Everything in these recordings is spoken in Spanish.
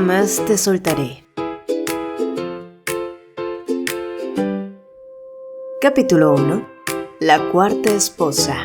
jamás te soltaré. Capítulo 1. La cuarta esposa.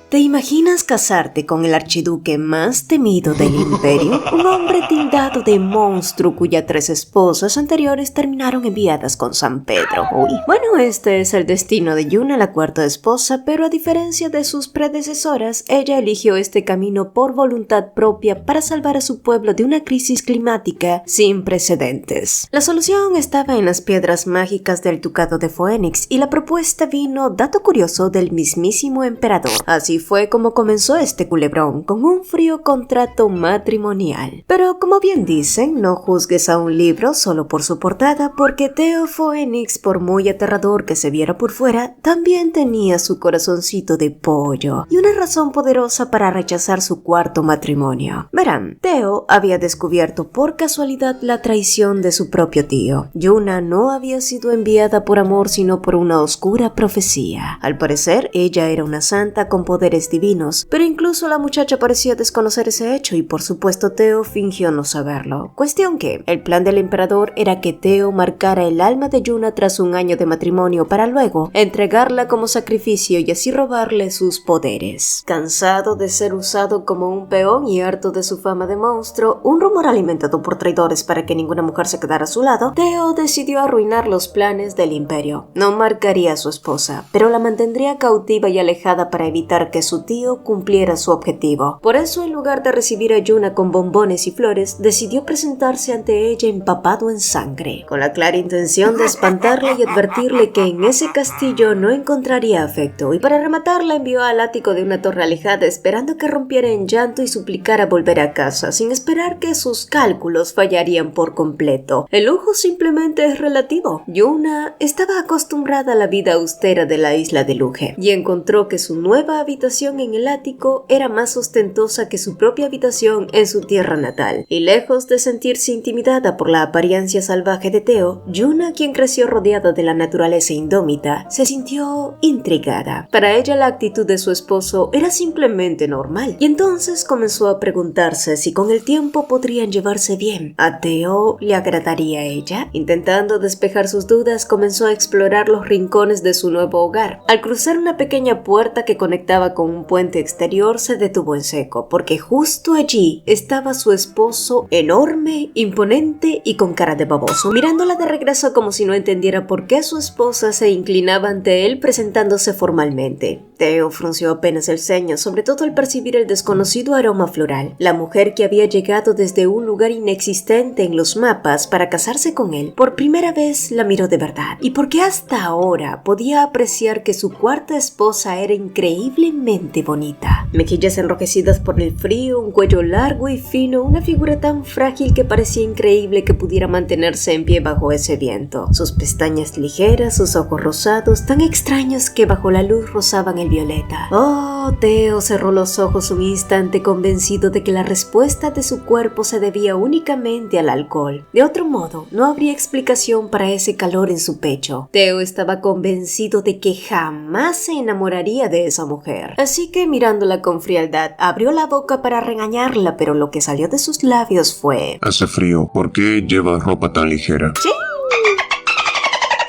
¿Te imaginas casarte con el archiduque más temido del imperio? Un hombre tildado de monstruo cuyas 3 esposas anteriores terminaron enviadas con San Pedro. Bueno, este es el destino de Yuna, la cuarta esposa, pero a diferencia de sus predecesoras, ella eligió este camino por voluntad propia para salvar a su pueblo de una crisis climática sin precedentes. La solución estaba en las piedras mágicas del ducado de Phoenix y la propuesta vino, dato curioso, del mismísimo emperador. Así fue como comenzó este culebrón, con un frío contrato matrimonial. Pero como bien dicen, no juzgues a un libro solo por su portada, porque Theo Phoenix, por muy aterrador que se viera por fuera, también tenía su corazoncito de pollo y una razón poderosa para rechazar su cuarto matrimonio. Verán, Theo había descubierto por casualidad la traición de su propio tío. Yuna no había sido enviada por amor, sino por una oscura profecía. Al parecer, ella era una santa con poderes divinos, pero incluso la muchacha parecía desconocer ese hecho y por supuesto Theo fingió no saberlo. Cuestión que el plan del emperador era que Theo marcara el alma de Yuna tras un año de matrimonio para luego entregarla como sacrificio y así robarle sus poderes. Cansado de ser usado como un peón y harto de su fama de monstruo, un rumor alimentado por traidores para que ninguna mujer se quedara a su lado, Theo decidió arruinar los planes del imperio. No marcaría a su esposa, pero la mantendría cautiva y alejada para evitar que su tío cumpliera su objetivo. Por eso, en lugar de recibir a Yuna con bombones y flores, decidió presentarse ante ella empapado en sangre, con la clara intención de espantarla y advertirle que en ese castillo no encontraría afecto, y para rematarla envió al ático de una torre alejada esperando que rompiera en llanto y suplicara volver a casa, sin esperar que sus cálculos fallarían por completo. El lujo simplemente es relativo. Yuna estaba acostumbrada a la vida austera de la isla de Luge, y encontró que su nueva habitación en el ático era más ostentosa que su propia habitación en su tierra natal. Y lejos de sentirse intimidada por la apariencia salvaje de Theo, Yuna, quien creció rodeada de la naturaleza indómita, se sintió intrigada. Para ella la actitud de su esposo era simplemente normal, y entonces comenzó a preguntarse si con el tiempo podrían llevarse bien. ¿A Theo le agradaría a ella? Intentando despejar sus dudas, comenzó a explorar los rincones de su nuevo hogar. Al cruzar una pequeña puerta que conectaba con un puente exterior, se detuvo en seco, porque justo allí estaba su esposo, enorme, imponente y con cara de baboso, mirándola de regreso como si no entendiera por qué su esposa se inclinaba ante él presentándose formalmente. Theo frunció apenas el ceño, sobre todo al percibir el desconocido aroma floral. La mujer que había llegado desde un lugar inexistente en los mapas para casarse con él, por primera vez la miró de verdad, y porque hasta ahora podía apreciar que su cuarta esposa era increíblemente bonita. Mejillas enrojecidas por el frío, un cuello largo y fino, una figura tan frágil que parecía increíble que pudiera mantenerse en pie bajo ese viento. Sus pestañas ligeras, sus ojos rosados, tan extraños que bajo la luz rozaban el violeta. Oh, Theo cerró los ojos un instante, convencido de que la respuesta de su cuerpo se debía únicamente al alcohol. De otro modo, no habría explicación para ese calor en su pecho. Theo estaba convencido de que jamás se enamoraría de esa mujer. Así que, mirándola con frialdad, abrió la boca para regañarla, pero lo que salió de sus labios fue: Hace frío, ¿por qué llevas ropa tan ligera? ¡Sí!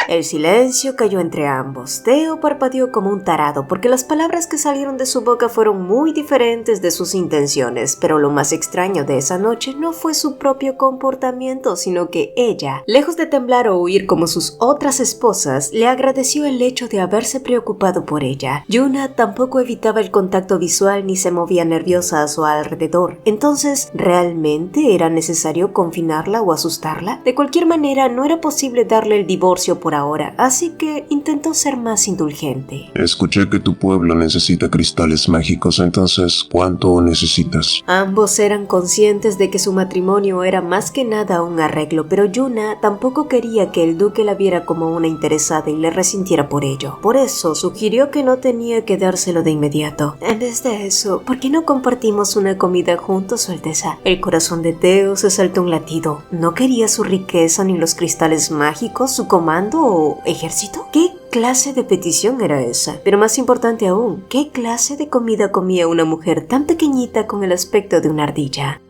El silencio cayó entre ambos. Theo parpadeó como un tarado porque las palabras que salieron de su boca fueron muy diferentes de sus intenciones, pero lo más extraño de esa noche no fue su propio comportamiento, sino que ella, lejos de temblar o huir como sus otras esposas, le agradeció el hecho de haberse preocupado por ella. Yuna tampoco evitaba el contacto visual ni se movía nerviosa a su alrededor. Entonces, ¿realmente era necesario confinarla o asustarla? De cualquier manera, no era posible darle el divorcio por ahora, así que intentó ser más indulgente. Escuché que tu pueblo necesita cristales mágicos, entonces, ¿cuánto necesitas? Ambos eran conscientes de que su matrimonio era más que nada un arreglo, pero Yuna tampoco quería que el duque la viera como una interesada y le resintiera por ello. Por eso sugirió que no tenía que dárselo de inmediato. En vez de eso, ¿por qué no compartimos una comida juntos, Su Alteza? El corazón de Theo se saltó un latido. ¿No quería su riqueza ni los cristales mágicos, su comando o ejército? ¿Qué clase de petición era esa? Pero más importante aún, ¿qué clase de comida comía una mujer tan pequeñita con el aspecto de una ardilla?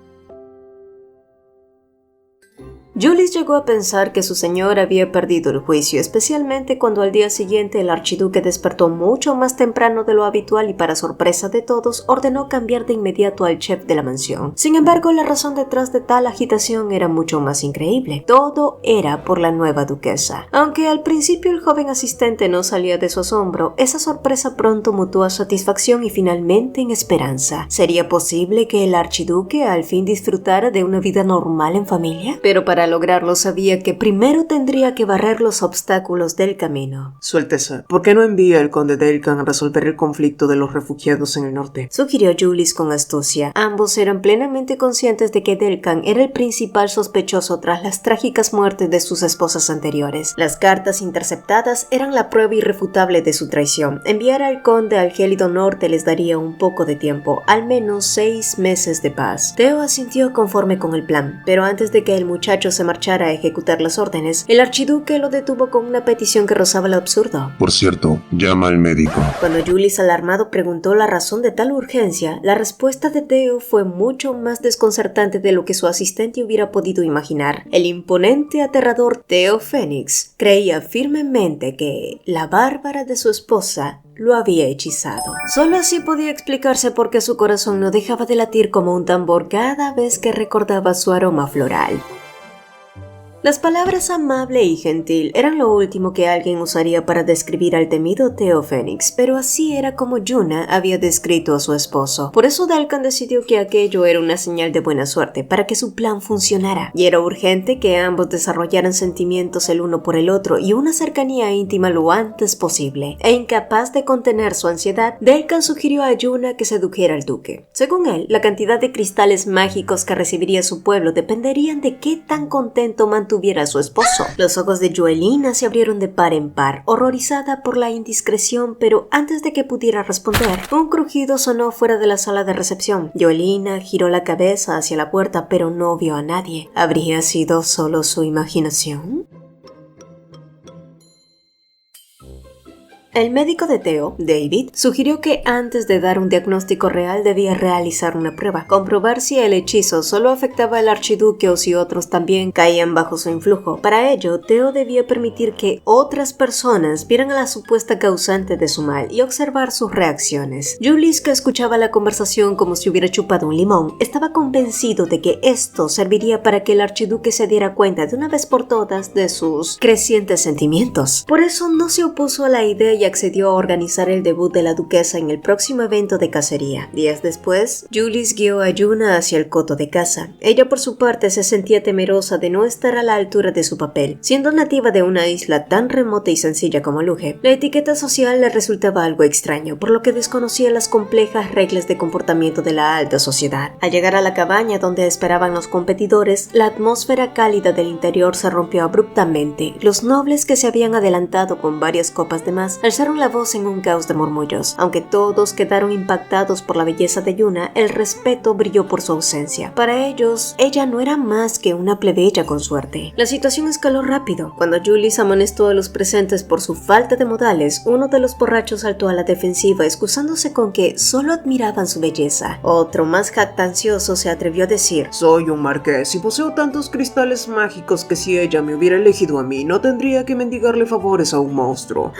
Julius llegó a pensar que su señor había perdido el juicio, especialmente cuando al día siguiente el archiduque despertó mucho más temprano de lo habitual y para sorpresa de todos ordenó cambiar de inmediato al chef de la mansión. Sin embargo, la razón detrás de tal agitación era mucho más increíble. Todo era por la nueva duquesa. Aunque al principio el joven asistente no salía de su asombro, esa sorpresa pronto mutó a satisfacción y finalmente en esperanza. ¿Sería posible que el archiduque al fin disfrutara de una vida normal en familia? Pero para lograrlo sabía que primero tendría que barrer los obstáculos del camino. Su Alteza, ¿por qué no envía al conde Delcan a resolver el conflicto de los refugiados en el norte? Sugirió Julius con astucia. Ambos eran plenamente conscientes de que Delcan era el principal sospechoso tras las trágicas muertes de sus esposas anteriores. Las cartas interceptadas eran la prueba irrefutable de su traición. Enviar al conde al gélido norte les daría un poco de tiempo, al menos 6 meses de paz. Theo asintió conforme con el plan, pero antes de que el muchacho se marchara a ejecutar las órdenes, el archiduque lo detuvo con una petición que rozaba lo absurdo. Por cierto, llama al médico. Cuando Julius alarmado preguntó la razón de tal urgencia, la respuesta de Theo fue mucho más desconcertante de lo que su asistente hubiera podido imaginar. El imponente, aterrador Theo Fénix creía firmemente que la bárbara de su esposa lo había hechizado. Solo así podía explicarse por qué su corazón no dejaba de latir como un tambor cada vez que recordaba su aroma floral. Las palabras amable y gentil eran lo último que alguien usaría para describir al temido Theo Fénix, pero así era como Yuna había descrito a su esposo. Por eso Delcan decidió que aquello era una señal de buena suerte para que su plan funcionara, y era urgente que ambos desarrollaran sentimientos el uno por el otro y una cercanía íntima lo antes posible. E incapaz de contener su ansiedad, Delcan sugirió a Yuna que sedujera al duque. Según él, la cantidad de cristales mágicos que recibiría su pueblo dependerían de qué tan contento mantuviera a su esposo. Los ojos de Joelina se abrieron de par en par, horrorizada por la indiscreción, pero antes de que pudiera responder, un crujido sonó fuera de la sala de recepción. Joelina giró la cabeza hacia la puerta, pero no vio a nadie. ¿Habría sido solo su imaginación? El médico de Theo, David, sugirió que antes de dar un diagnóstico real debía realizar una prueba, comprobar si el hechizo solo afectaba al archiduque o si otros también caían bajo su influjo. Para ello, Theo debía permitir que otras personas vieran a la supuesta causante de su mal y observar sus reacciones. Julius, que escuchaba la conversación como si hubiera chupado un limón, estaba convencido de que esto serviría para que el archiduque se diera cuenta de una vez por todas de sus crecientes sentimientos. Por eso no se opuso a la idea y accedió a organizar el debut de la duquesa en el próximo evento de cacería. Días después, Julius guió a Yuna hacia el coto de caza. Ella por su parte se sentía temerosa de no estar a la altura de su papel. Siendo nativa de una isla tan remota y sencilla como Luge, la etiqueta social le resultaba algo extraño, por lo que desconocía las complejas reglas de comportamiento de la alta sociedad. Al llegar a la cabaña donde esperaban los competidores, la atmósfera cálida del interior se rompió abruptamente. Los nobles que se habían adelantado con varias copas de más alzaron la voz en un caos de murmullos. Aunque todos quedaron impactados por la belleza de Yuna, el respeto brilló por su ausencia. Para ellos, ella no era más que una plebeya con suerte. La situación escaló rápido. Cuando Julius amonestó a los presentes por su falta de modales, uno de los borrachos saltó a la defensiva, excusándose con que solo admiraban su belleza. Otro, más jactancioso, se atrevió a decir: soy un marqués y poseo tantos cristales mágicos que si ella me hubiera elegido a mí, no tendría que mendigarle favores a un monstruo.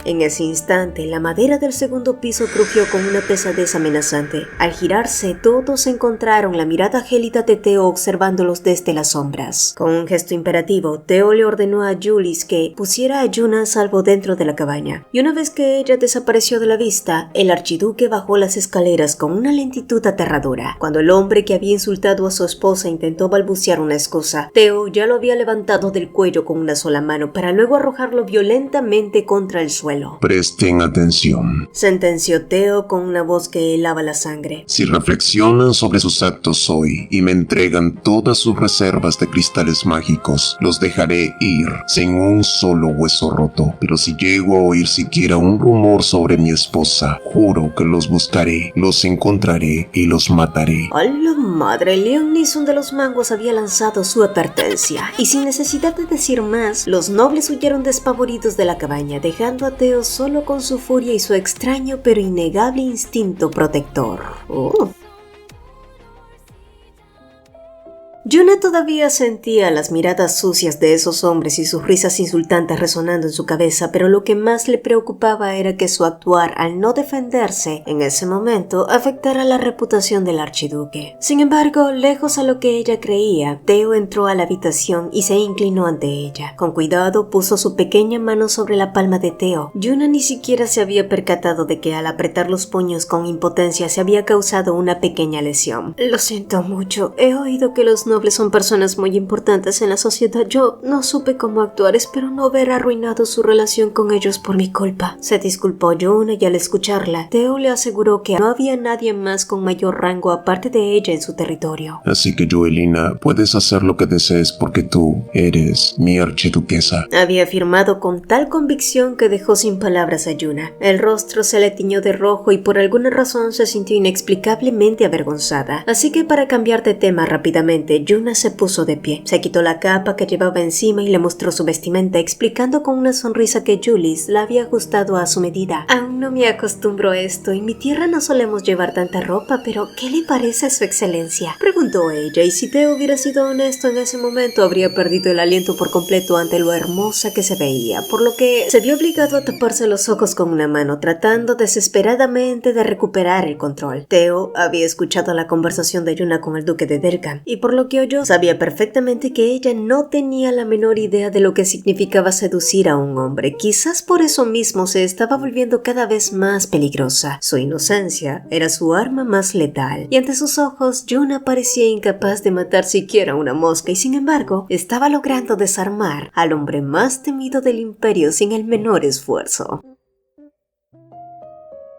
En ese instante, la madera del segundo piso crujió con una pesadez amenazante. Al girarse, todos encontraron la mirada gélida de Theo observándolos desde las sombras. Con un gesto imperativo, Theo le ordenó a Julius que pusiera a Yuna a salvo dentro de la cabaña. Y una vez que ella desapareció de la vista, el archiduque bajó las escaleras con una lentitud aterradora. Cuando el hombre que había insultado a su esposa intentó balbucear una excusa, Theo ya lo había levantado del cuello con una sola mano para luego arrojarlo violentamente contra el suelo. suelo. Presten atención. Sentenció Theo con una voz que helaba la sangre. Si reflexionan sobre sus actos hoy y me entregan todas sus reservas de cristales mágicos, los dejaré ir sin un solo hueso roto. Pero si llego a oír siquiera un rumor sobre mi esposa, juro que los buscaré, los encontraré y los mataré. ¡A la madre! Leon Neeson de los Mangos había lanzado su advertencia, y sin necesidad de decir más, los nobles huyeron despavoridos de la cabaña, dejando a Theo solo con su furia y su extraño pero innegable instinto protector. Yuna todavía sentía las miradas sucias de esos hombres y sus risas insultantes resonando en su cabeza, pero lo que más le preocupaba era que su actuar al no defenderse en ese momento afectara la reputación del archiduque. Sin embargo, lejos a lo que ella creía, Theo entró a la habitación y se inclinó ante ella. Con cuidado puso su pequeña mano sobre la palma de Theo. Yuna ni siquiera se había percatado de que al apretar los puños con impotencia se había causado una pequeña lesión. Lo siento mucho, he oído que los nobles son personas muy importantes en la sociedad. Yo no supe cómo actuar, espero no haber arruinado su relación con ellos por mi culpa. Se disculpó Yuna y al escucharla, Theo le aseguró que no había nadie más con mayor rango aparte de ella en su territorio. Así que Joelina, puedes hacer lo que desees porque tú eres mi archiduquesa. Había afirmado con tal convicción que dejó sin palabras a Yuna. El rostro se le tiñó de rojo y por alguna razón se sintió inexplicablemente avergonzada. Así que para cambiar de tema rápidamente, Yuna se puso de pie, se quitó la capa que llevaba encima y le mostró su vestimenta, explicando con una sonrisa que Julis la había ajustado a su medida. Aún no me acostumbro a esto, en mi tierra no solemos llevar tanta ropa, pero ¿qué le parece a su excelencia?, preguntó ella, y si Theo hubiera sido honesto en ese momento habría perdido el aliento por completo ante lo hermosa que se veía, por lo que se vio obligado a taparse los ojos con una mano, tratando desesperadamente de recuperar el control. Theo había escuchado la conversación de Yuna con el duque de Delcan, y por lo que oyó sabía perfectamente que ella no tenía la menor idea de lo que significaba seducir a un hombre. Quizás por eso mismo se estaba volviendo cada vez más peligrosa. Su inocencia era su arma más letal, y ante sus ojos Yuna parecía incapaz de matar siquiera una mosca, y sin embargo estaba logrando desarmar al hombre más temido del imperio sin el menor esfuerzo.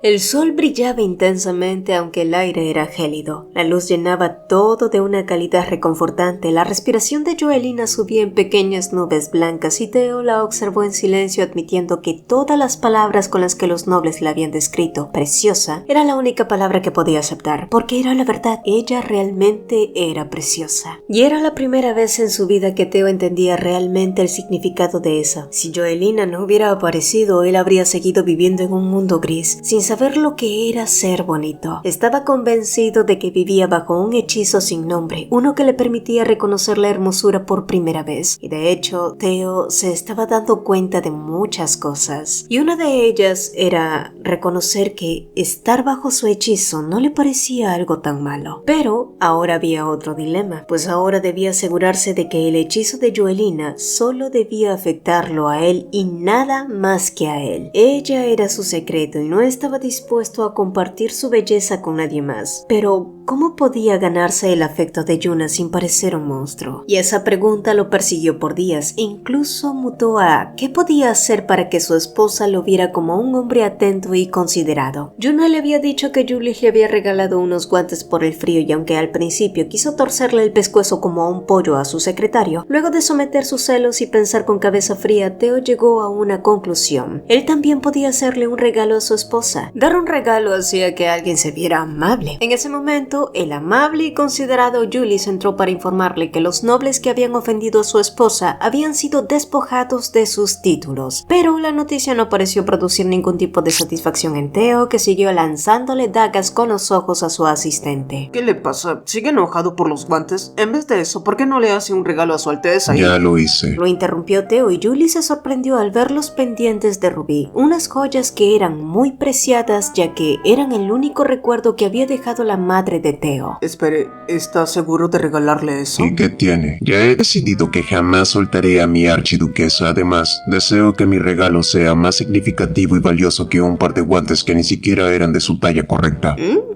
El sol brillaba intensamente aunque el aire era gélido. La luz llenaba todo de una calidad reconfortante. La respiración de Joelina subía en pequeñas nubes blancas y Theo la observó en silencio, admitiendo que todas las palabras con las que los nobles la habían descrito, preciosa, era la única palabra que podía aceptar, porque era la verdad. Ella realmente era preciosa. Y era la primera vez en su vida que Theo entendía realmente el significado de eso. Si Joelina no hubiera aparecido, él habría seguido viviendo en un mundo gris, sin saber lo que era ser bonito. Estaba convencido de que vivía bajo un hechizo sin nombre, uno que le permitía reconocer la hermosura por primera vez. Y de hecho, Theo se estaba dando cuenta de muchas cosas. Y una de ellas era reconocer que estar bajo su hechizo no le parecía algo tan malo. Pero ahora había otro dilema, pues ahora debía asegurarse de que el hechizo de Joelina solo debía afectarlo a él y nada más que a él. Ella era su secreto y no estaba dispuesto a compartir su belleza con nadie más. Pero, ¿cómo podía ganarse el afecto de Yuna sin parecer un monstruo? Y esa pregunta lo persiguió por días. Incluso mutó a ¿qué podía hacer para que su esposa lo viera como un hombre atento y considerado? Yuna le había dicho que Julius le había regalado unos guantes por el frío, y aunque al principio quiso torcerle el pescuezo como a un pollo a su secretario, luego de someter sus celos y pensar con cabeza fría, Theo llegó a una conclusión. Él también podía hacerle un regalo a su esposa. Dar un regalo hacía que alguien se viera amable. En ese momento, el amable y considerado Julius entró para informarle que los nobles que habían ofendido a su esposa habían sido despojados de sus títulos. Pero la noticia no pareció producir ningún tipo de satisfacción en Theo, que siguió lanzándole dagas con los ojos a su asistente. ¿Qué le pasa? ¿Sigue enojado por los guantes? En vez de eso, ¿por qué no le hace un regalo a su alteza? Ya lo hice. Lo interrumpió Theo, y Julius se sorprendió al ver los pendientes de rubí, unas joyas que eran muy preciadas ya que eran el único recuerdo que había dejado la madre de Theo. Espere, ¿está seguro de regalarle eso? ¿Y qué tiene? Ya he decidido que jamás soltaré a mi archiduquesa. Además, deseo que mi regalo sea más significativo y valioso que un par de guantes que ni siquiera eran de su talla correcta.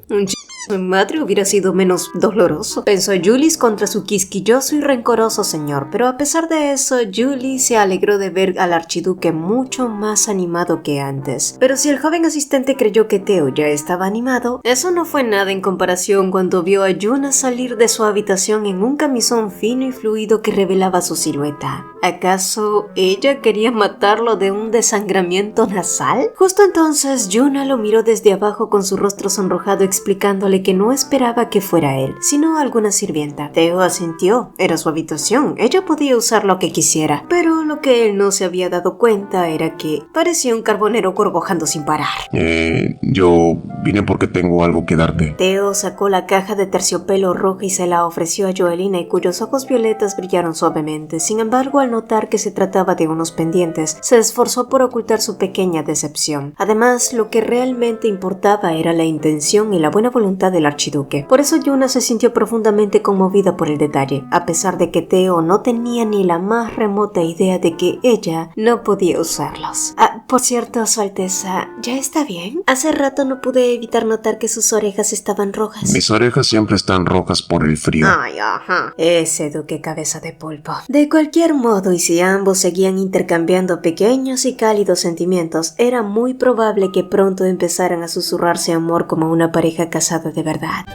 Un Su madre hubiera sido menos doloroso, pensó Julius contra su quisquilloso y rencoroso señor, pero a pesar de eso, Julie se alegró de ver al archiduque mucho más animado que antes. Pero si el joven asistente creyó que Theo ya estaba animado, eso no fue nada en comparación cuando vio a Yuna salir de su habitación en un camisón fino y fluido que revelaba su silueta. ¿Acaso ella quería matarlo de un desangramiento nasal? Justo entonces, Yuna lo miró desde abajo con su rostro sonrojado, explicándole que no esperaba que fuera él, sino alguna sirvienta. Theo asintió. Era su habitación. Ella podía usar lo que quisiera. Pero lo que él no se había dado cuenta era que parecía un carbonero gorgojando sin parar. Yo vine porque tengo algo que darte. Theo sacó la caja de terciopelo roja y se la ofreció a Joelina, y cuyos ojos violetas brillaron suavemente. Sin embargo, al notar que se trataba de unos pendientes, se esforzó por ocultar su pequeña decepción. Además, lo que realmente importaba era la intención y la buena voluntad del archiduque. Por eso Yuna se sintió profundamente conmovida por el detalle, a pesar de que Theo no tenía ni la más remota idea de que ella no podía usarlos. Por cierto, Su Alteza, ¿ya está bien? Hace rato no pude evitar notar que sus orejas estaban rojas. Mis orejas siempre están rojas por el frío. Ay, ajá. Ese duque cabeza de pulpo. De cualquier modo, y si ambos seguían intercambiando pequeños y cálidos sentimientos, era muy probable que pronto empezaran a susurrarse amor como una pareja casada de verdad.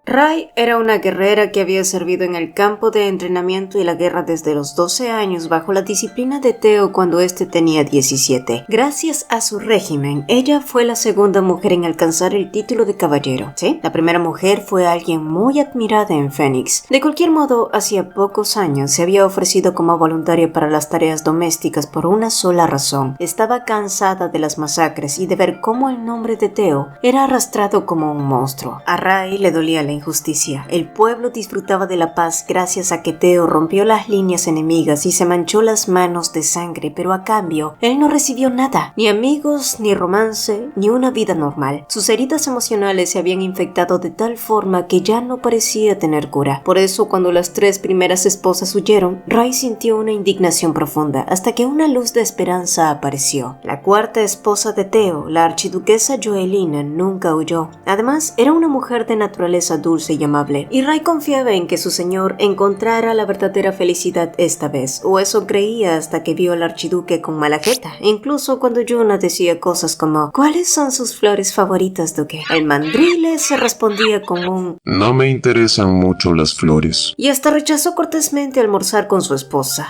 Rai era una guerrera que había servido en el campo de entrenamiento y la guerra desde los 12 años bajo la disciplina de Theo cuando éste tenía 17. Gracias a su régimen, ella fue la segunda mujer en alcanzar el título de caballero. Sí, la primera mujer fue alguien muy admirada en Fénix. De cualquier modo, hacía pocos años se había ofrecido como voluntaria para las tareas domésticas por una sola razón. Estaba cansada de las masacres y de ver cómo el nombre de Theo era arrastrado como un monstruo. A Rai le dolía la injusticia. El pueblo disfrutaba de la paz gracias a que Theo rompió las líneas enemigas y se manchó las manos de sangre, pero a cambio, él no recibió nada, ni amigos, ni romance, ni una vida normal. Sus heridas emocionales se habían infectado de tal forma que ya no parecía tener cura. Por eso, cuando las 3 primeras esposas huyeron, Rai sintió una indignación profunda, hasta que una luz de esperanza apareció. La 4ª esposa de Theo, la archiduquesa Joelina, nunca huyó. Además, era una mujer de naturaleza dulce y amable, y Rai confiaba en que su señor encontrara la verdadera felicidad esta vez, o eso creía hasta que vio al archiduque con mala jeta, incluso cuando Yuna decía cosas como ¿cuáles son sus flores favoritas, duque? El mandrile se respondía con un no me interesan mucho las flores, y hasta rechazó cortésmente almorzar con su esposa.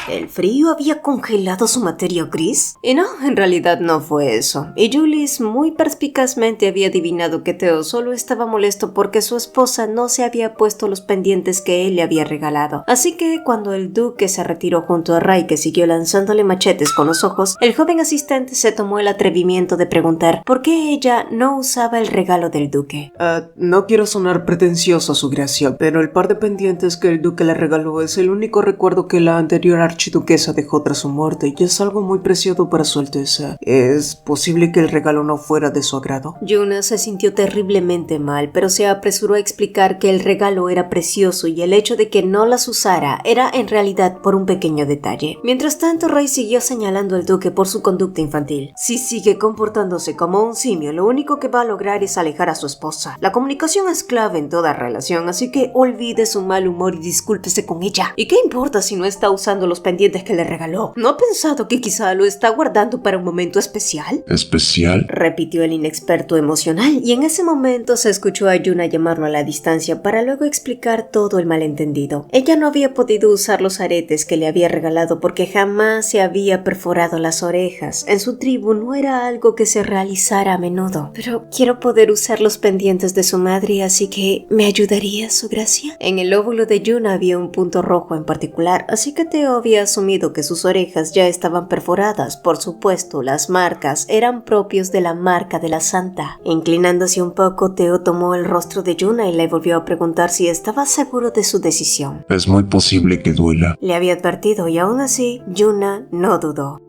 ¿El frío había congelado su materia gris? Y no, en realidad no fue eso. Y Julius muy perspicazmente había adivinado que Theo solo estaba molesto porque su esposa no se había puesto los pendientes que él le había regalado. Así que cuando el duque se retiró junto a Rai, que siguió lanzándole machetes con los ojos, el joven asistente se tomó el atrevimiento de preguntar por qué ella no usaba el regalo del duque. No quiero sonar pretencioso, su gracia, pero el par de pendientes que el duque le regaló es el único recuerdo que la anterior archiduquesa dejó tras su muerte y es algo muy preciado para su alteza. ¿Es posible que el regalo no fuera de su agrado? Yuna se sintió terriblemente mal, pero se apresuró a explicar que el regalo era precioso y el hecho de que no las usara era en realidad por un pequeño detalle. Mientras tanto, Rai siguió señalando al duque por su conducta infantil. Si sigue comportándose como un simio, lo único que va a lograr es alejar a su esposa. La comunicación es clave en toda relación, así que olvide su mal humor y discúlpese con ella. ¿Y qué importa si no está usando los pendientes que le regaló? ¿No ha pensado que quizá lo está guardando para un momento especial? ¿Especial? Repitió el inexperto emocional, y en ese momento se escuchó a Yuna llamarlo a la distancia para luego explicar todo el malentendido. Ella no había podido usar los aretes que le había regalado porque jamás se había perforado las orejas. En su tribu no era algo que se realizara a menudo. Pero quiero poder usar los pendientes de su madre, así que ¿me ayudaría, su gracia? En el óvulo de Yuna había un punto rojo en particular, así que Theo había asumido que sus orejas ya estaban perforadas. Por supuesto, las marcas eran propios de la marca de la santa. Inclinándose un poco, Theo tomó el rostro de Yuna y le volvió a preguntar si estaba seguro de su decisión. Es muy posible que duela. Le había advertido y aún así, Yuna no dudó.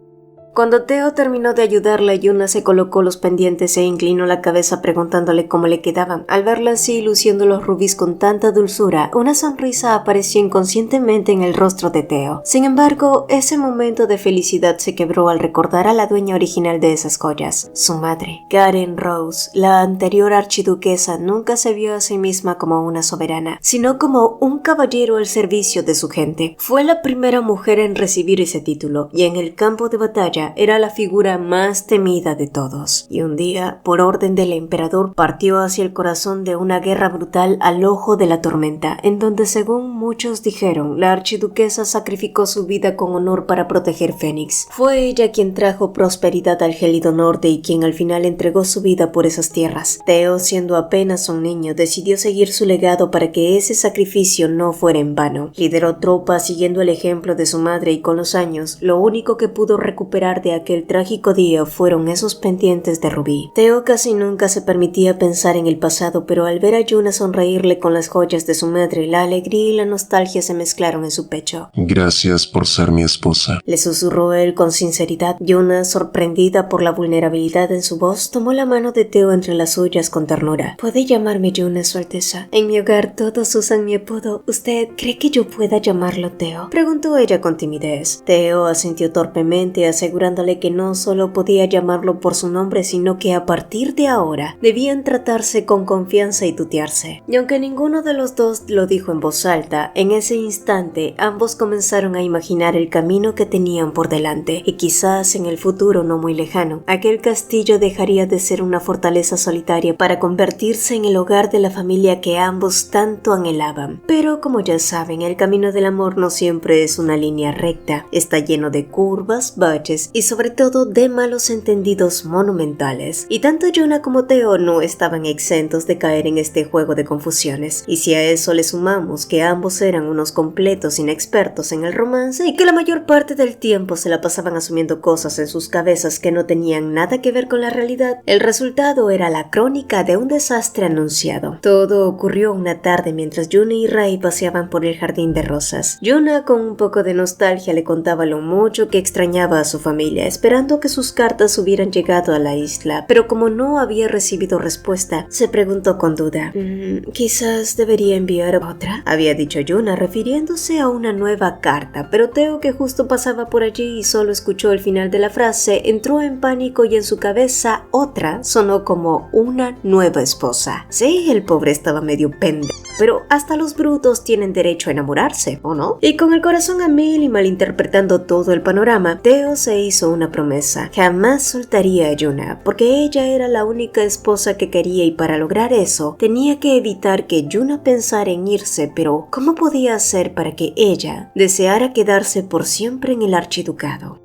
Cuando Teo terminó de ayudarle, Yuna se colocó los pendientes e inclinó la cabeza preguntándole cómo le quedaban. Al verla así, luciendo los rubíes con tanta dulzura, una sonrisa apareció inconscientemente en el rostro de Teo. Sin embargo, ese momento de felicidad se quebró al recordar a la dueña original de esas joyas, su madre. Karen Rose, la anterior archiduquesa, nunca se vio a sí misma como una soberana, sino como un caballero al servicio de su gente. Fue la primera mujer en recibir ese título, y en el campo de batalla era la figura más temida de todos. Y un día, por orden del emperador, partió hacia el corazón de una guerra brutal al ojo de la tormenta, en donde, según muchos dijeron, la archiduquesa sacrificó su vida con honor para proteger Fénix. Fue ella quien trajo prosperidad al gélido norte y quien al final entregó su vida por esas tierras. Teo, siendo apenas un niño, decidió seguir su legado para que ese sacrificio no fuera en vano. Lideró tropas siguiendo el ejemplo de su madre y con los años, lo único que pudo recuperar de aquel trágico día fueron esos pendientes de rubí. Teo casi nunca se permitía pensar en el pasado, pero al ver a Yuna sonreírle con las joyas de su madre, la alegría y la nostalgia se mezclaron en su pecho. Gracias por ser mi esposa, le susurró él con sinceridad. Yuna, sorprendida por la vulnerabilidad en su voz, tomó la mano de Teo entre las suyas con ternura. ¿Puede llamarme Yuna, Su Alteza? En mi hogar todos usan mi apodo. ¿Usted cree que yo pueda llamarlo Teo?, preguntó ella con timidez. Teo asintió torpemente, asegurándole que no solo podía llamarlo por su nombre, sino que a partir de ahora debían tratarse con confianza y tutearse. Y aunque ninguno de los dos lo dijo en voz alta, en ese instante ambos comenzaron a imaginar el camino que tenían por delante, y quizás en el futuro no muy lejano, aquel castillo dejaría de ser una fortaleza solitaria para convertirse en el hogar de la familia que ambos tanto anhelaban. Pero como ya saben, el camino del amor no siempre es una línea recta, está lleno de curvas, baches y sobre todo de malos entendidos monumentales. Y tanto Yuna como Teo no estaban exentos de caer en este juego de confusiones. Y si a eso le sumamos que ambos eran unos completos inexpertos en el romance y que la mayor parte del tiempo se la pasaban asumiendo cosas en sus cabezas que no tenían nada que ver con la realidad, el resultado era la crónica de un desastre anunciado. Todo ocurrió una tarde mientras Yuna y Rai paseaban por el jardín de rosas. Yuna, con un poco de nostalgia, le contaba lo mucho que extrañaba a su familia, esperando que sus cartas hubieran llegado a la isla, pero como no había recibido respuesta, se preguntó con duda. Quizás debería enviar otra, había dicho Yuna, refiriéndose a una nueva carta, pero Teo, que justo pasaba por allí y solo escuchó el final de la frase, entró en pánico y en su cabeza otra sonó como una nueva esposa. Sí, el pobre estaba medio pendejo, pero hasta los brutos tienen derecho a enamorarse, ¿o no? Y con el corazón a mil y malinterpretando todo el panorama, Teo se hizo una promesa: jamás soltaría a Yuna, porque ella era la única esposa que quería, y para lograr eso tenía que evitar que Yuna pensara en irse. Pero ¿cómo podía hacer para que ella deseara quedarse por siempre en el archiducado?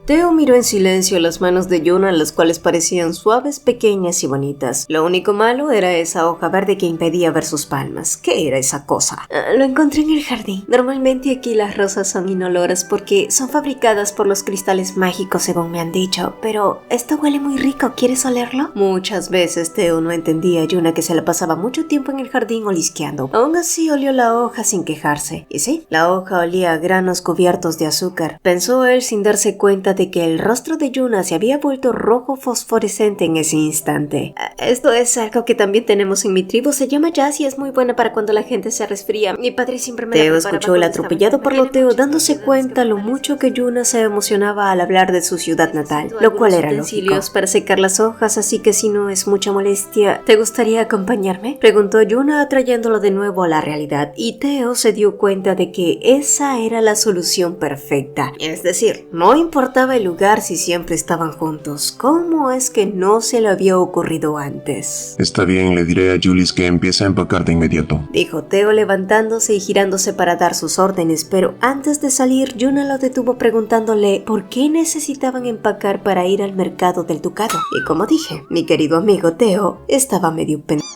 Teo miró en silencio las manos de Yuna, las cuales parecían suaves, pequeñas y bonitas. Lo único malo era esa hoja verde que impedía ver sus palmas. ¿Qué era esa cosa? Lo encontré en el jardín. Normalmente aquí las rosas son inoloras porque son fabricadas por los cristales mágicos, según me han dicho. Pero esto huele muy rico, ¿quieres olerlo? Muchas veces Teo no entendía a Yuna, que se la pasaba mucho tiempo en el jardín olisqueando. Aún así olió la hoja sin quejarse. Y sí, la hoja olía a granos cubiertos de azúcar. Pensó él sin darse cuenta de que el rostro de Yuna se había vuelto rojo fosforescente en ese instante. Esto es algo que también tenemos en mi tribu, se llama Jazz y es muy buena para cuando la gente se resfría. Mi padre siempre me Teo escuchó el atropellado parloteo, dándose cuenta lo mucho que Yuna se emocionaba al hablar de su ciudad natal, lo cual era lógico. Para secar las hojas, así que si no es mucha molestia, ¿te gustaría acompañarme?, preguntó Yuna, atrayéndolo de nuevo a la realidad, y Teo se dio cuenta de que esa era la solución perfecta. Es decir, no importaba el lugar si siempre estaban juntos. ¿Cómo es que no se le había ocurrido antes? Está bien, le diré a Julius que empiece a empacar de inmediato, dijo Teo, levantándose y girándose para dar sus órdenes, pero antes de salir, Yuna lo detuvo preguntándole por qué necesitaban empacar para ir al mercado del ducado. Y como dije, mi querido amigo Teo estaba medio pendejo.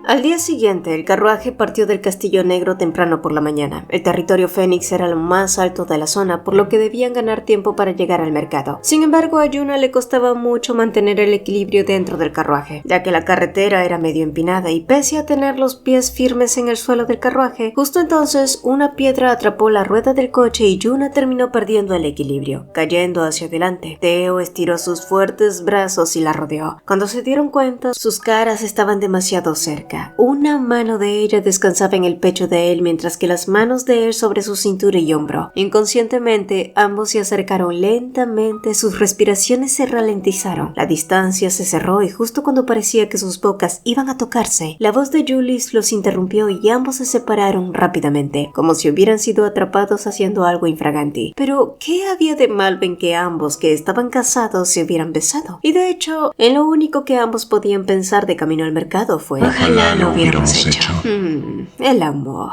Al día siguiente, el carruaje partió del Castillo Negro temprano por la mañana. El territorio Fénix era lo más alto de la zona, por lo que debían ganar tiempo para llegar al mercado. Sin embargo, a Yuna le costaba mucho mantener el equilibrio dentro del carruaje, ya que la carretera era medio empinada y pese a tener los pies firmes en el suelo del carruaje, justo entonces una piedra atrapó la rueda del coche y Yuna terminó perdiendo el equilibrio, cayendo hacia adelante. Teo estiró sus fuertes brazos y la rodeó. Cuando se dieron cuenta, sus caras estaban demasiado cerca. Una mano de ella descansaba en el pecho de él, mientras que las manos de él sobre su cintura y hombro. Inconscientemente, ambos se acercaron lentamente, sus respiraciones se ralentizaron. La distancia se cerró y justo cuando parecía que sus bocas iban a tocarse, la voz de Julius los interrumpió y ambos se separaron rápidamente, como si hubieran sido atrapados haciendo algo infraganti. Pero, ¿qué había de malo en que ambos, que estaban casados, se hubieran besado? Y de hecho, en lo único que ambos podían pensar de camino al mercado fue: ojalá lo hubiéramos hecho. El amor.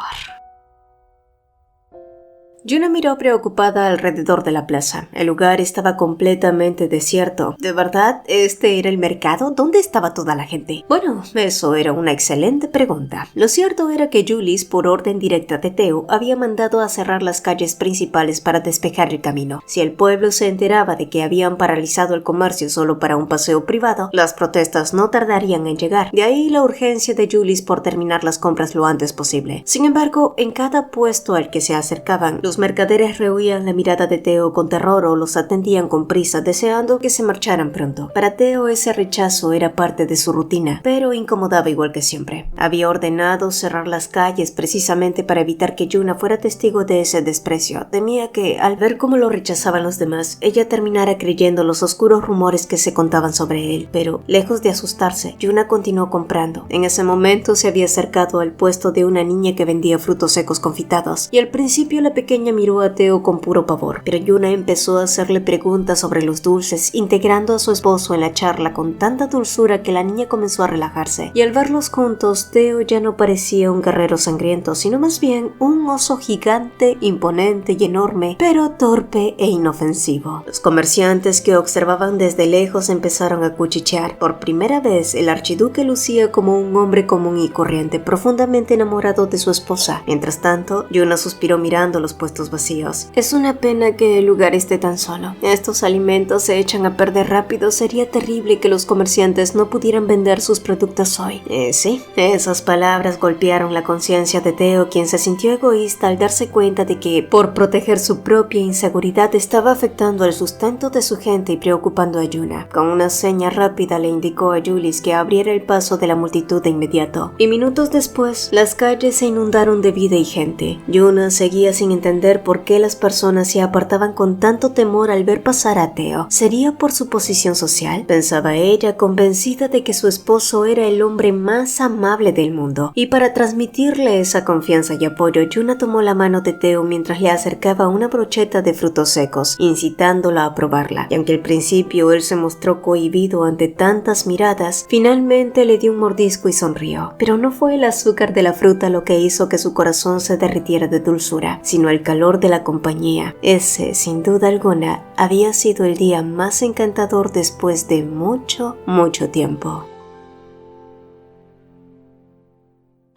Yuna miró preocupada alrededor de la plaza. El lugar estaba completamente desierto. ¿De verdad este era el mercado? ¿Dónde estaba toda la gente? Bueno, eso era una excelente pregunta. Lo cierto era que Julius, por orden directa de Teo, había mandado a cerrar las calles principales para despejar el camino. Si el pueblo se enteraba de que habían paralizado el comercio solo para un paseo privado, las protestas no tardarían en llegar. De ahí la urgencia de Julius por terminar las compras lo antes posible. Sin embargo, en cada puesto al que se acercaban, los mercaderes rehuían la mirada de Teo con terror o los atendían con prisa, deseando que se marcharan pronto. Para Teo ese rechazo era parte de su rutina, pero incomodaba igual que siempre. Había ordenado cerrar las calles precisamente para evitar que Yuna fuera testigo de ese desprecio. Temía que, al ver cómo lo rechazaban los demás, ella terminara creyendo los oscuros rumores que se contaban sobre él. Pero, lejos de asustarse, Yuna continuó comprando. En ese momento se había acercado al puesto de una niña que vendía frutos secos confitados, y al principio la pequeña miró a Teo con puro pavor, pero Yuna empezó a hacerle preguntas sobre los dulces, integrando a su esposo en la charla con tanta dulzura que la niña comenzó a relajarse, y al verlos juntos, Teo ya no parecía un guerrero sangriento, sino más bien un oso gigante, imponente y enorme, pero torpe e inofensivo. Los comerciantes que observaban desde lejos empezaron a cuchichear. Por primera vez, el archiduque lucía como un hombre común y corriente, profundamente enamorado de su esposa. Mientras tanto, Yuna suspiró mirando los puestos vacíos. Es una pena que el lugar esté tan solo. Estos alimentos se echan a perder rápido. Sería terrible que los comerciantes no pudieran vender sus productos hoy. Sí, esas palabras golpearon la conciencia de Teo, quien se sintió egoísta al darse cuenta de que, por proteger su propia inseguridad, estaba afectando el sustento de su gente y preocupando a Yuna. Con una seña rápida le indicó a Julius que abriera el paso de la multitud de inmediato. Y minutos después, las calles se inundaron de vida y gente. Yuna seguía sin entender por qué las personas se apartaban con tanto temor al ver pasar a Teo. ¿Sería por su posición social? Pensaba ella, convencida de que su esposo era el hombre más amable del mundo. Y para transmitirle esa confianza y apoyo, Yuna tomó la mano de Teo mientras le acercaba una brocheta de frutos secos, incitándola a probarla. Y aunque al principio él se mostró cohibido ante tantas miradas, finalmente le dio un mordisco y sonrió. Pero no fue el azúcar de la fruta lo que hizo que su corazón se derritiera de dulzura, sino el calor de la compañía. Ese, sin duda alguna, había sido el día más encantador después de mucho, mucho tiempo.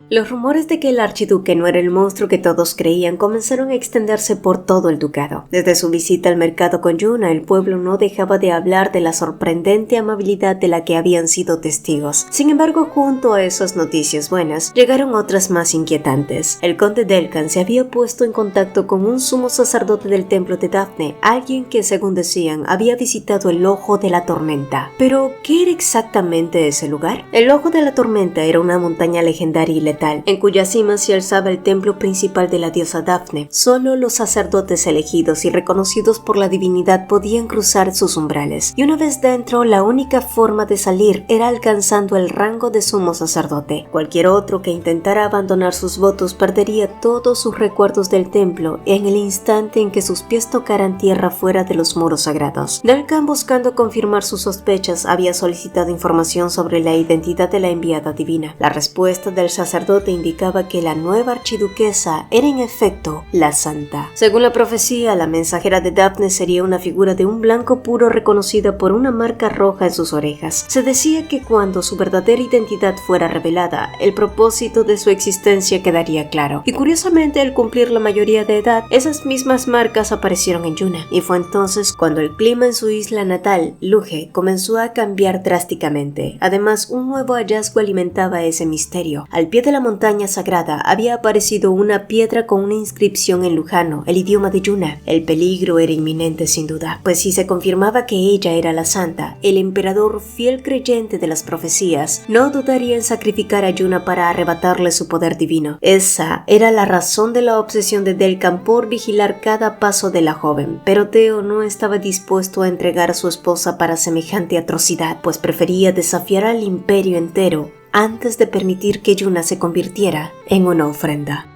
Los rumores de que el archiduque no era el monstruo que todos creían comenzaron a extenderse por todo el ducado. Desde su visita al mercado con Yuna, el pueblo no dejaba de hablar de la sorprendente amabilidad de la que habían sido testigos. Sin embargo, junto a esas noticias buenas, llegaron otras más inquietantes. El conde Delcan se había puesto en contacto con un sumo sacerdote del templo de Dafne, alguien que, según decían, había visitado el Ojo de la Tormenta. Pero, ¿qué era exactamente ese lugar? El Ojo de la Tormenta era una montaña legendaria y letal, en cuya cima se alzaba el templo principal de la diosa Dafne. Solo los sacerdotes elegidos y reconocidos por la divinidad podían cruzar sus umbrales, y una vez dentro, la única forma de salir era alcanzando el rango de sumo sacerdote. Cualquier otro que intentara abandonar sus votos perdería todos sus recuerdos del templo en el instante en que sus pies tocaran tierra fuera de los muros sagrados. Delcan, buscando confirmar sus sospechas, había solicitado información sobre la identidad de la enviada divina. La respuesta del sacerdote sacerdote indicaba que la nueva archiduquesa era en efecto la Santa. Según la profecía, la mensajera de Daphne sería una figura de un blanco puro reconocida por una marca roja en sus orejas. Se decía que cuando su verdadera identidad fuera revelada, el propósito de su existencia quedaría claro. Y curiosamente, al cumplir la mayoría de edad, esas mismas marcas aparecieron en Yuna. Y fue entonces cuando el clima en su isla natal, Luge, comenzó a cambiar drásticamente. Además, un nuevo hallazgo alimentaba ese misterio. Al pie de la montaña sagrada había aparecido una piedra con una inscripción en lujano, el idioma de Yuna. El peligro era inminente sin duda, pues si se confirmaba que ella era la santa, el emperador, fiel creyente de las profecías, no dudaría en sacrificar a Yuna para arrebatarle su poder divino. Esa era la razón de la obsesión de Delcan por vigilar cada paso de la joven, pero Theo no estaba dispuesto a entregar a su esposa para semejante atrocidad, pues prefería desafiar al imperio entero antes de permitir que Yuna se convirtiera en una ofrenda.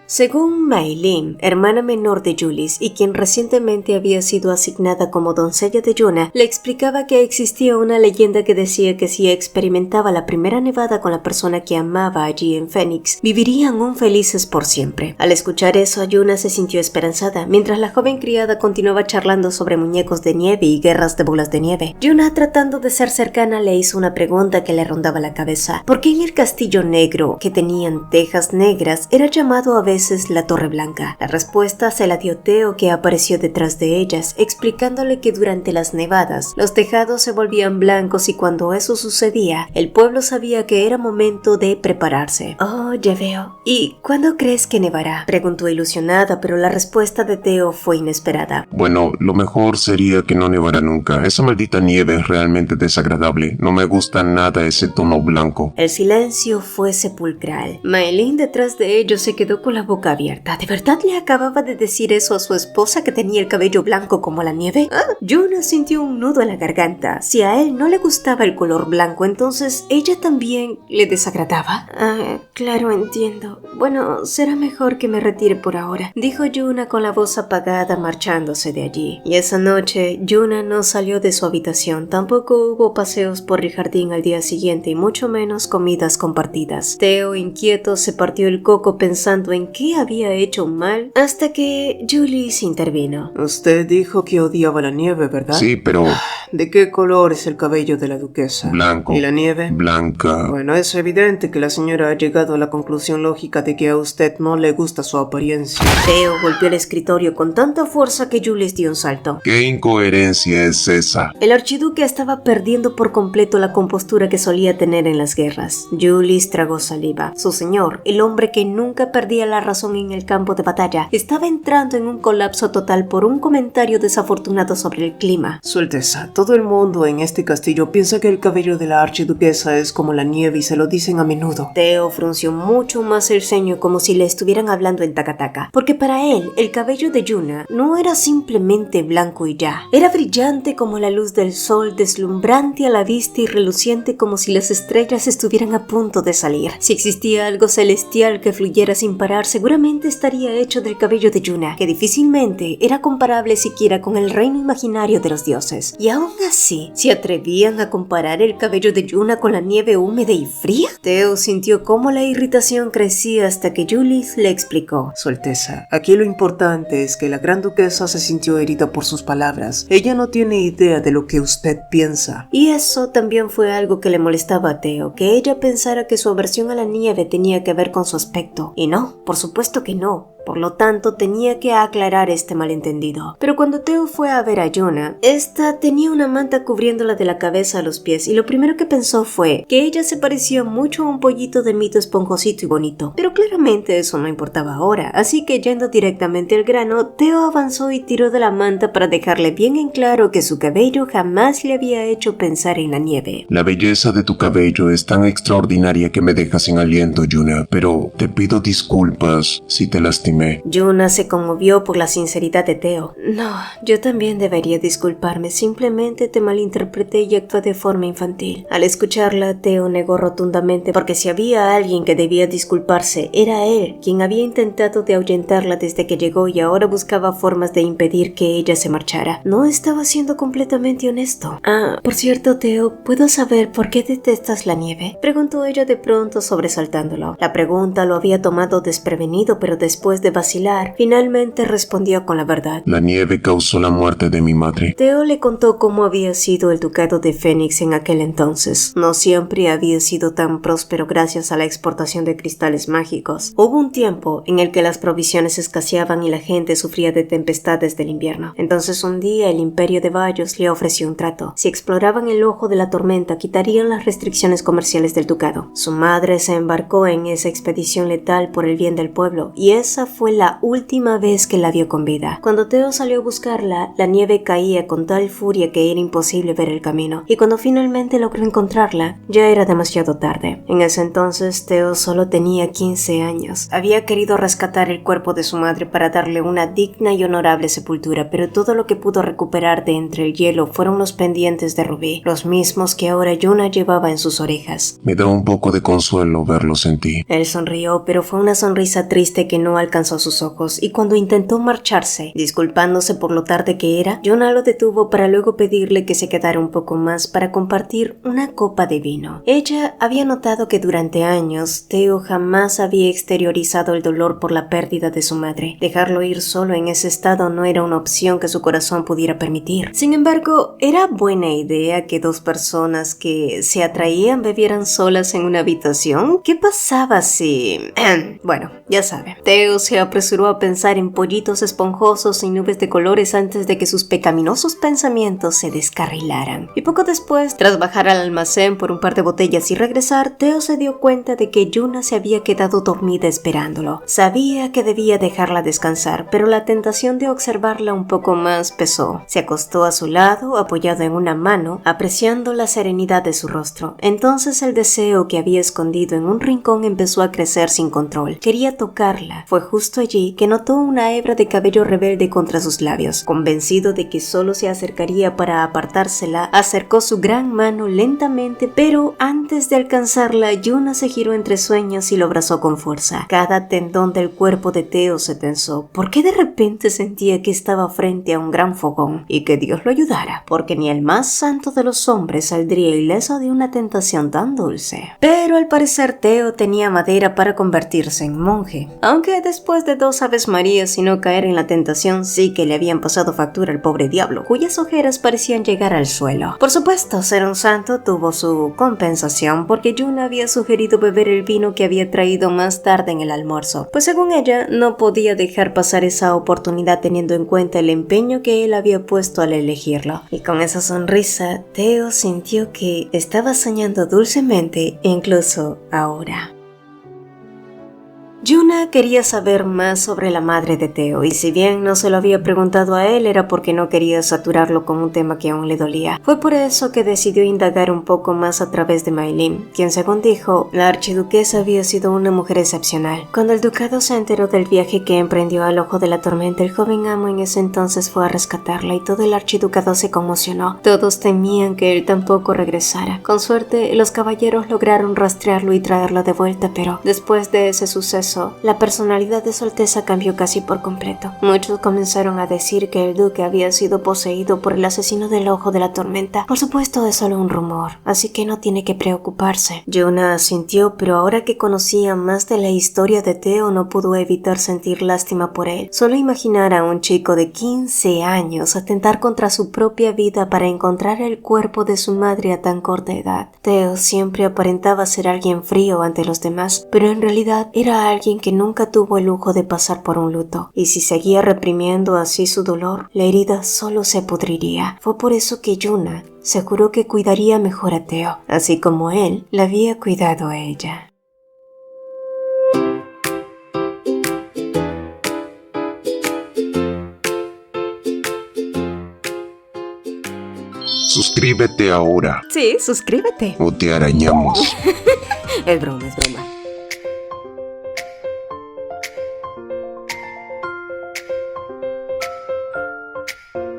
Según Mei Ling, hermana menor de Julis y quien recientemente había sido asignada como doncella de Yuna, le explicaba que existía una leyenda que decía que si experimentaba la primera nevada con la persona que amaba allí en Phoenix, vivirían felices por siempre. Al escuchar eso, Yuna se sintió esperanzada, mientras la joven criada continuaba charlando sobre muñecos de nieve y guerras de bolas de nieve. Yuna, tratando de ser cercana, le hizo una pregunta que le rondaba la cabeza. ¿Por qué en el castillo negro, que tenían tejas negras, era llamado a veces la Torre Blanca? La respuesta se la dio Theo, que apareció detrás de ellas, explicándole que durante las nevadas los tejados se volvían blancos y cuando eso sucedía, el pueblo sabía que era momento de prepararse. Oh, ya veo. ¿Y cuándo crees que nevará?, preguntó ilusionada, pero la respuesta de Theo fue inesperada. Bueno, lo mejor sería que no nevara nunca. Esa maldita nieve es realmente desagradable. No me gusta nada ese tono blanco. El silencio fue sepulcral. Mei Ling, detrás de ellos, se quedó con la boca abierta. ¿De verdad le acababa de decir eso a su esposa, que tenía el cabello blanco como la nieve? Yuna sintió un nudo en la garganta. Si a él no le gustaba el color blanco, entonces ella también le desagradaba. Claro, entiendo. Bueno, será mejor que me retire por ahora, dijo Yuna con la voz apagada, marchándose de allí. Y esa noche, Yuna no salió de su habitación. Tampoco hubo paseos por el jardín al día siguiente y mucho menos comidas compartidas. Theo, inquieto, se partió el coco pensando en qué había hecho mal, hasta que Julis intervino. Usted dijo que odiaba la nieve, ¿verdad? Sí, pero... ¿De qué color es el cabello de la duquesa? Blanco. ¿Y la nieve? Blanca. Bueno, es evidente que la señora ha llegado a la conclusión lógica de que a usted no le gusta su apariencia. Theo golpeó el escritorio con tanta fuerza que Julis dio un salto. ¿Qué incoherencia es esa? El archiduque estaba perdiendo por completo la compostura que solía tener en las guerras. Julis tragó saliva. Su señor, el hombre que nunca perdía la razón en el campo de batalla, estaba entrando en un colapso total por un comentario desafortunado sobre el clima. Su Alteza, todo el mundo en este castillo piensa que el cabello de la archiduquesa es como la nieve y se lo dicen a menudo. Theo frunció mucho más el ceño, como si le estuvieran hablando en tacataca, porque para él el cabello de Yuna no era simplemente blanco y ya. Era brillante como la luz del sol, deslumbrante a la vista y reluciente como si las estrellas estuvieran a punto de salir. Si existía algo celestial que fluyera sin parar, seguramente estaría hecho del cabello de Yuna, que difícilmente era comparable siquiera con el reino imaginario de los dioses. Y aún así, ¿se atrevían a comparar el cabello de Yuna con la nieve húmeda y fría? Theo sintió cómo la irritación crecía hasta que Julis le explicó. Su Alteza, aquí lo importante es que la gran duquesa se sintió herida por sus palabras. Ella no tiene idea de lo que usted piensa. Y eso también fue algo que le molestaba a Theo, que ella pensara que su aversión a la nieve tenía que ver con su aspecto. Y no, por supuesto que no. Por lo tanto, tenía que aclarar este malentendido. Pero cuando Theo fue a ver a Yuna, esta tenía una manta cubriéndola de la cabeza a los pies, y lo primero que pensó fue que ella se parecía mucho a un pollito de mito esponjosito y bonito. Pero claramente eso no importaba ahora, así que yendo directamente al grano, Theo avanzó y tiró de la manta para dejarle bien en claro que su cabello jamás le había hecho pensar en la nieve. La belleza de tu cabello es tan extraordinaria que me deja sin aliento, Yuna, pero te pido disculpas si te lastimé. dime. Yuna se conmovió por la sinceridad de Teo. No, yo también debería disculparme. Simplemente te malinterpreté y actué de forma infantil. Al escucharla, Teo negó rotundamente porque si había alguien que debía disculparse, era él, quien había intentado de ahuyentarla desde que llegó y ahora buscaba formas de impedir que ella se marchara. No estaba siendo completamente honesto. Ah, por cierto, Teo, ¿puedo saber por qué detestas la nieve? Preguntó ella de pronto, sobresaltándolo. La pregunta lo había tomado desprevenido, pero después de vacilar, finalmente respondió con la verdad. La nieve causó la muerte de mi madre. Teo le contó cómo había sido el ducado de Fénix en aquel entonces. No siempre había sido tan próspero gracias a la exportación de cristales mágicos. Hubo un tiempo en el que las provisiones escaseaban y la gente sufría de tempestades del invierno. Entonces un día el imperio de Bayos le ofreció un trato. Si exploraban el ojo de la tormenta, quitarían las restricciones comerciales del ducado. Su madre se embarcó en esa expedición letal por el bien del pueblo, y esa fue la última vez que la vio con vida. Cuando Teo salió a buscarla, la nieve caía con tal furia que era imposible ver el camino, y cuando finalmente logró encontrarla, ya era demasiado tarde. En ese entonces, Teo solo tenía 15 años. Había querido rescatar el cuerpo de su madre para darle una digna y honorable sepultura, pero todo lo que pudo recuperar de entre el hielo fueron los pendientes de rubí, los mismos que ahora Yuna llevaba en sus orejas. Me da un poco de consuelo verlos en ti. Él sonrió, pero fue una sonrisa triste que no alcanzó sus ojos, y cuando intentó marcharse, disculpándose por lo tarde que era, Yuna lo detuvo para luego pedirle que se quedara un poco más para compartir una copa de vino. Ella había notado que durante años Teo jamás había exteriorizado el dolor por la pérdida de su madre. Dejarlo ir solo en ese estado no era una opción que su corazón pudiera permitir. Sin embargo, ¿era buena idea que dos personas que se atraían bebieran solas en una habitación? ¿Qué pasaba si...? Bueno, ya sabe. Teo se apresuró a pensar en pollitos esponjosos y nubes de colores antes de que sus pecaminosos pensamientos se descarrilaran. Y poco después, tras bajar al almacén por un par de botellas y regresar, Teo se dio cuenta de que Yuna se había quedado dormida esperándolo. Sabía que debía dejarla descansar, pero la tentación de observarla un poco más pesó. Se acostó a su lado, apoyado en una mano, apreciando la serenidad de su rostro. Entonces el deseo que había escondido en un rincón empezó a crecer sin control. Quería tocarla. Fue justo allí que notó una hebra de cabello rebelde contra sus labios. Convencido de que solo se acercaría para apartársela, acercó su gran mano lentamente, pero antes de alcanzarla, Yuna se giró entre sueños y lo abrazó con fuerza. Cada tendón del cuerpo de Teo se tensó, porque de repente sentía que estaba frente a un gran fogón, y que Dios lo ayudara, porque ni el más santo de los hombres saldría ileso de una tentación tan dulce. Pero al parecer Teo tenía madera para convertirse en monje, aunque después de 2 Aves Marías y no caer en la tentación, sí que le habían pasado factura al pobre diablo, cuyas ojeras parecían llegar al suelo. Por supuesto, ser un santo tuvo su compensación, porque Yuna había sugerido beber el vino que había traído más tarde en el almuerzo, pues según ella, no podía dejar pasar esa oportunidad teniendo en cuenta el empeño que él había puesto al elegirlo. Y con esa sonrisa, Teo sintió que estaba soñando dulcemente, incluso ahora. Yuna quería saber más sobre la madre de Teo, y si bien no se lo había preguntado a él, era porque no quería saturarlo con un tema que aún le dolía. Fue por eso que decidió indagar un poco más a través de Maylin, quien según dijo, la archiduquesa había sido una mujer excepcional. Cuando el ducado se enteró del viaje que emprendió al ojo de la tormenta, el joven amo en ese entonces fue a rescatarla y todo el archiducado se conmocionó. Todos temían que él tampoco regresara. Con suerte, los caballeros lograron rastrearlo y traerlo de vuelta, pero después de ese suceso, la personalidad de su Alteza cambió casi por completo. Muchos comenzaron a decir que el duque había sido poseído por el asesino del ojo de la tormenta. Por supuesto, es solo un rumor, así que no tiene que preocuparse. Yuna asintió, pero ahora que conocía más de la historia de Teo, no pudo evitar sentir lástima por él. Solo imaginar a un chico de 15 años atentar contra su propia vida para encontrar el cuerpo de su madre a tan corta edad. Teo siempre aparentaba ser alguien frío ante los demás, pero en realidad era alguien que nunca tuvo el lujo de pasar por un luto, y si seguía reprimiendo así su dolor, la herida solo se pudriría. Fue por eso que Yuna se juró que cuidaría mejor a Teo, así como él la había cuidado a ella. Suscríbete ahora Sí, suscríbete. o te arañamos. Es broma, es broma.